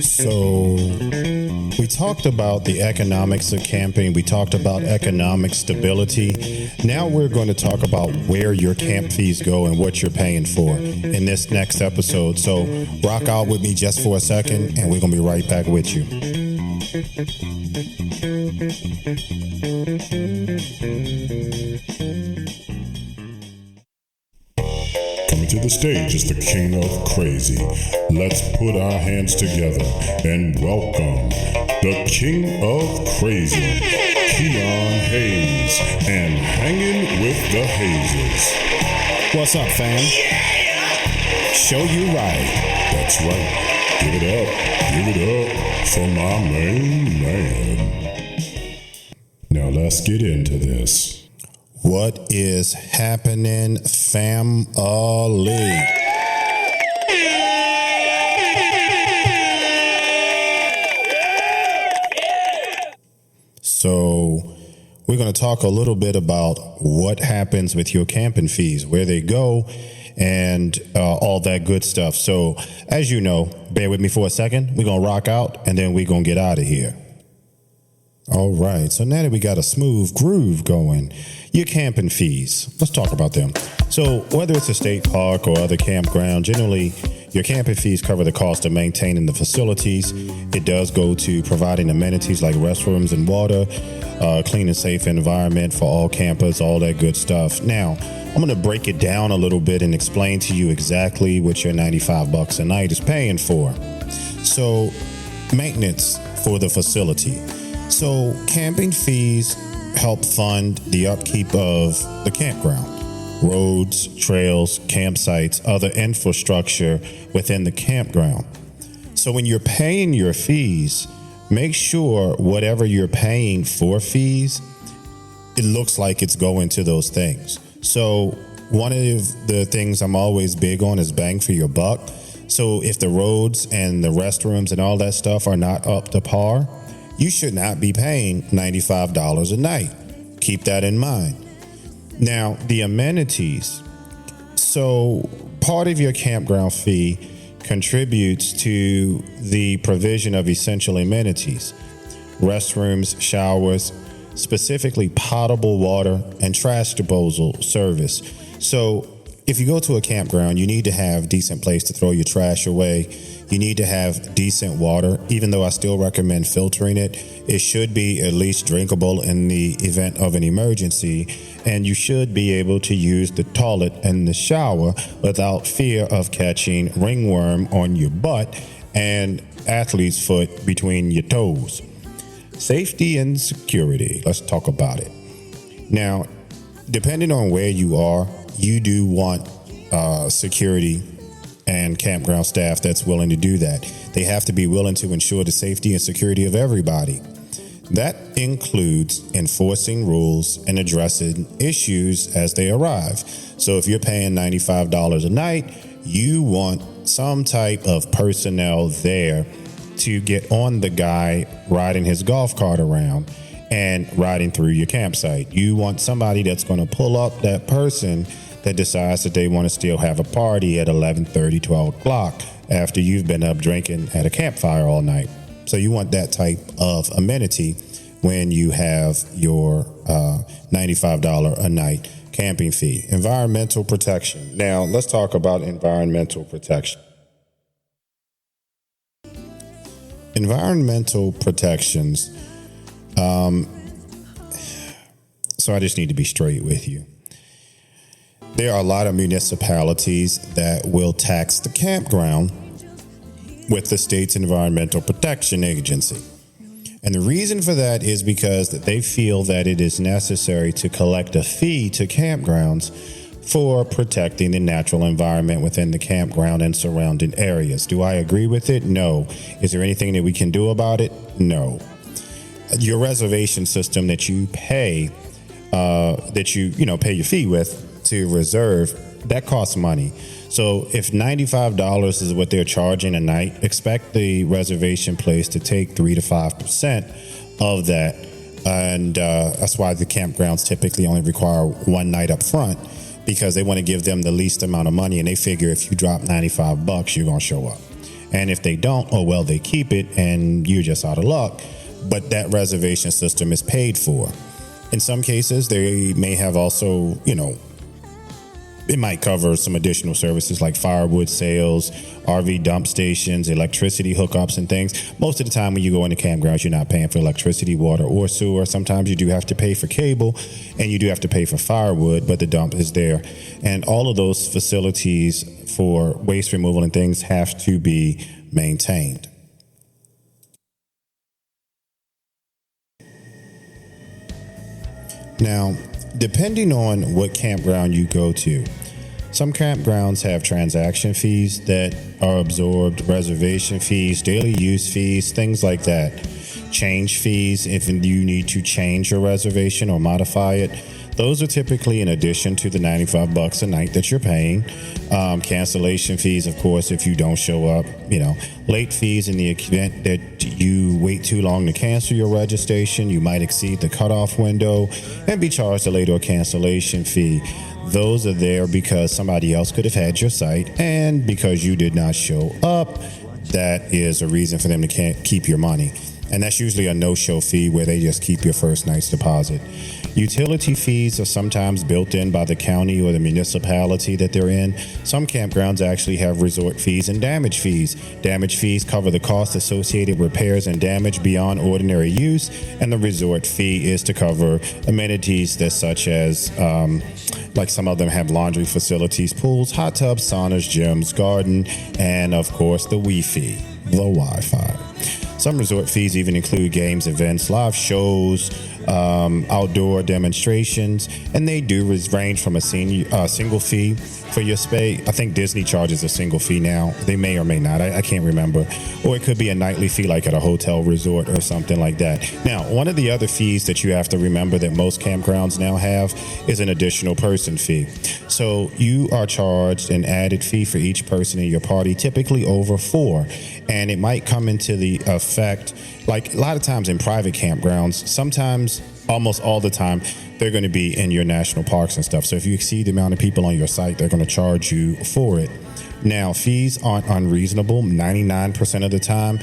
So we talked about the economics of camping. We talked about economic stability. Now we're going to talk about where your camp fees go and what you're paying for in this next episode. So rock out with me just for a second, and we're going to be right back with you. Coming to the stage is the king of crazy. Let's put our hands together and welcome the king of crazy, Keon Hayes, and hanging with the Hazes. What's up, fam? Show you right. That's right. Give it up for my main man. Now let's get into this. What is happening, family? So we're going to talk a little bit about what happens with your camping fees, where they go, and all that good stuff. So as you know, bear with me for a second. We're going to rock out, and then we're going to get out of here. All right, so now that we got a smooth groove going, your camping fees, let's talk about them. So whether it's a state park or other campground, generally your camping fees cover the cost of maintaining the facilities. It does go to providing amenities like restrooms and water, clean and safe environment for all campers, all that good stuff. Now, I'm going to break it down a little bit and explain to you exactly what your $95 a night is paying for. So maintenance for the facility. So camping fees help fund the upkeep of the campground, roads, trails, campsites, other infrastructure within the campground. So when you're paying your fees, make sure whatever you're paying for fees, it looks like it's going to those things. So one of the things I'm always big on is bang for your buck. So if the roads and the restrooms and all that stuff are not up to par, you should not be paying $95 a night. Keep that in mind. Now, the amenities. So part of your campground fee contributes to the provision of essential amenities, restrooms, showers, specifically potable water and trash disposal service. So if you go to a campground, you need to have a decent place to throw your trash away. You need to have decent water. Even though I still recommend filtering it, it should be at least drinkable in the event of an emergency. And you should be able to use the toilet and the shower without fear of catching ringworm on your butt and athlete's foot between your toes. Safety and security. Let's talk about it. Now, depending on where you are, you do want security and campground staff that's willing to do that. They have to be willing to ensure the safety and security of everybody. That includes enforcing rules and addressing issues as they arrive. So if you're paying $95 a night, you want some type of personnel there to get on the guy riding his golf cart around and riding through your campsite. You want somebody that's going to pull up that person that decides that they want to still have a party at 11:30, 12 o'clock after you've been up drinking at a campfire all night. So you want that type of amenity when you have your $95 a night camping fee. Environmental protection. Now, let's talk about environmental protection. Environmental protections. So I just need to be straight with you. There are a lot of municipalities that will tax the campground with the state's Environmental Protection Agency. And the reason for that is because that they feel that it is necessary to collect a fee to campgrounds for protecting the natural environment within the campground and surrounding areas. Do I agree with it? No. Is there anything that we can do about it? No. Your reservation system that you pay, pay your fee with to reserve, that costs money. So if $95 is what they're charging a night, expect the reservation place to take 3 to 5% of that. And that's why the campgrounds typically only require one night up front, because they want to give them the least amount of money, and they figure if you drop $95, you're going to show up. And if they don't, oh well, they keep it and you're just out of luck. But that reservation system is paid for. In some cases, they may have also, it might cover some additional services like firewood sales, RV dump stations, electricity hookups and things. Most of the time when you go into campgrounds, you're not paying for electricity, water, or sewer. Sometimes you do have to pay for cable and you do have to pay for firewood, but the dump is there. And all of those facilities for waste removal and things have to be maintained. Now, depending on what campground you go to, some campgrounds have transaction fees that are absorbed, reservation fees, daily use fees, things like that. Change fees, if you need to change your reservation or modify it, those are typically in addition to the $95 a night that you're paying. Cancellation fees, of course, if you don't show up, late fees in the event that you wait too long to cancel your registration, you might exceed the cutoff window and be charged a late or cancellation fee. Those are there because somebody else could have had your site, and because you did not show up, that is a reason for them to can't keep your money. And that's usually a no-show fee where they just keep your first night's deposit. Utility fees are sometimes built in by the county or the municipality that they're in. Some campgrounds actually have resort fees and damage fees. Damage fees cover the costs associated with repairs and damage beyond ordinary use, and the resort fee is to cover amenities that such as, like some of them have laundry facilities, pools, hot tubs, saunas, gyms, garden, and of course the Wi-Fi, the Wi-Fi. Some resort fees even include games, events, live shows, outdoor demonstrations, and they do range from a single fee for your stay. I think Disney charges a single fee now. They may or may not. I can't remember. Or it could be a nightly fee like at a hotel resort or something like that. Now, one of the other fees that you have to remember that most campgrounds now have is an additional person fee. So you are charged an added fee for each person in your party, typically over 4. And it might come into the effect, like a lot of times in private campgrounds, sometimes, almost all the time, they're going to be in your national parks and stuff. So if you exceed the amount of people on your site, they're going to charge you for it. Now, fees aren't unreasonable 99% of the time,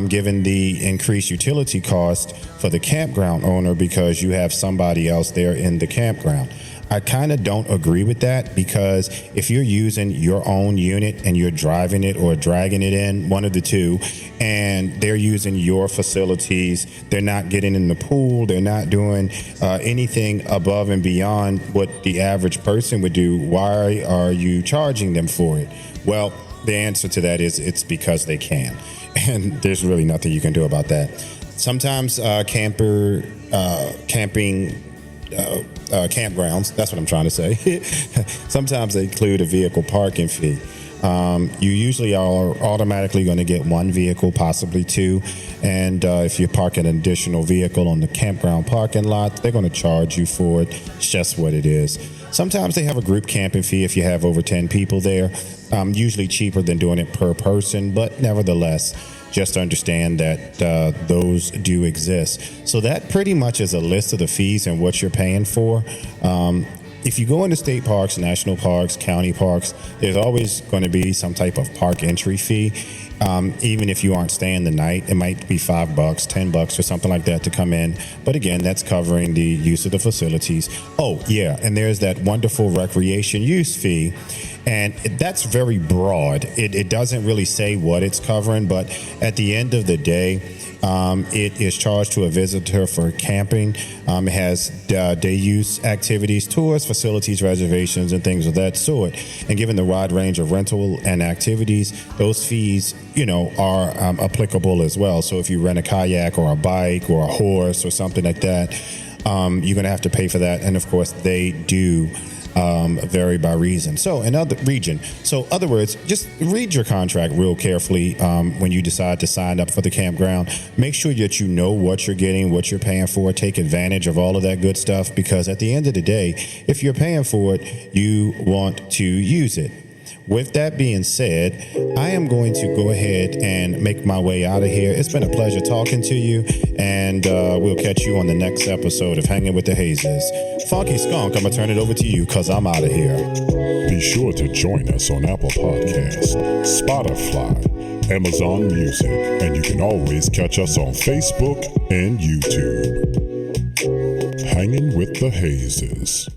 given the increased utility cost for the campground owner because you have somebody else there in the campground. I kind of don't agree with that because if you're using your own unit and you're driving it or dragging it in, one of the two, and they're using your facilities, they're not getting in the pool, they're not doing anything above and beyond what the average person would do, why are you charging them for it? Well, the answer to that is it's because they can. And there's really nothing you can do about that. Sometimes campgrounds, that's what I'm trying to say. Sometimes they include a vehicle parking fee. You usually are automatically going to get one vehicle, possibly 2. And if you park an additional vehicle on the campground parking lot, they're going to charge you for it. It's just what it is. Sometimes they have a group camping fee if you have over 10 people there. Usually cheaper than doing it per person, but nevertheless, just understand that those do exist. So that pretty much is a list of the fees and what you're paying for. If you go into state parks, national parks, county parks, there's always going to be some type of park entry fee. Even if you aren't staying the night, it might be $5, $10 or something like that to come in. But again, that's covering the use of the facilities. Oh, yeah. And there's that wonderful recreation use fee. And that's very broad. It doesn't really say what it's covering, but at the end of the day, it is charged to a visitor for camping. It has day use activities, tours, facilities, reservations, and things of that sort. And given the wide range of rental and activities, those fees, are applicable as well. So if you rent a kayak or a bike or a horse or something like that, you're going to have to pay for that. And of course, they do vary by region. So in other words, just read your contract real carefully when you decide to sign up for the campground. Make sure that you know what you're getting, what you're paying for. Take advantage of all of that good stuff because at the end of the day, if you're paying for it, you want to use it. with that being said, I am going to go ahead and make my way out of here. It's been a pleasure talking to you, and we'll catch you on the next episode of Hanging with the Hazes. Funky Skunk, I'm going to turn it over to you because I'm out of here. Be sure to join us on Apple Podcasts, Spotify, Amazon Music, and you can always catch us on Facebook and YouTube. Hanging with the Hazes.